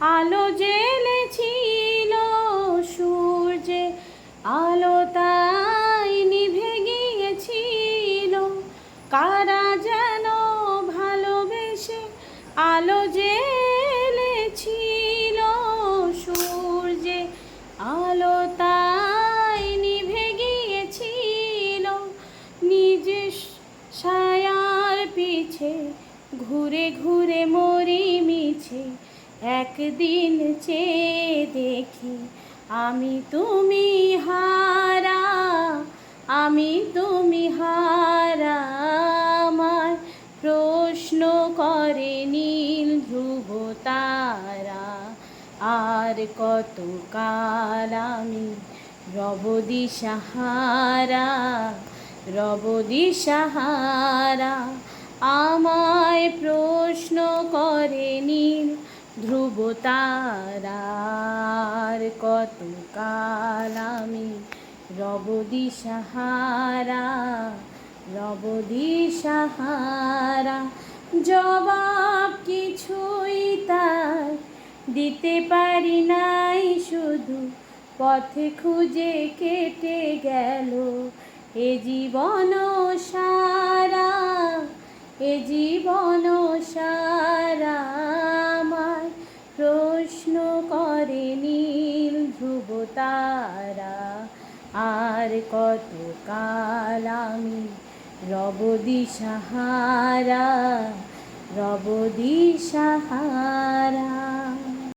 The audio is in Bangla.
আলো জ্বেলেছিল সূর্যে, আলো তাই নিভে গিয়েছিল। কারা যেন ভালোবেসে আলো জ্বেলেছিল সূর্যে, আলো তাই নিভে গিয়েছিল। নিজের ছায়ার পিছে ঘুরে ঘুরে মরি মিছে, একদিন চেয়ে দেখি আমি তুমি হারা, আমি তুমি হারা। আমার প্রশ্ন করে নীল ধ্রুব তারা, আর কত কাল আমি রব দিশাহারা, রব দিশাহারা। আমায় প্রশ্ন করে নীল ধ্রুব তারা, আর কত কাল আমি রব দিশাহারা, রব দিশাহারা। জবাব কিছুই তার দিতে পারি নাই, শুধু পথে খুঁজে কেটে গেল এ জীবন সারা, এ জীবন সারা। আমার প্রশ্ন করে নীল ধ্রুব তারা, আর কত কাল আমি রব দিশাহারা, রব দিশাহারা।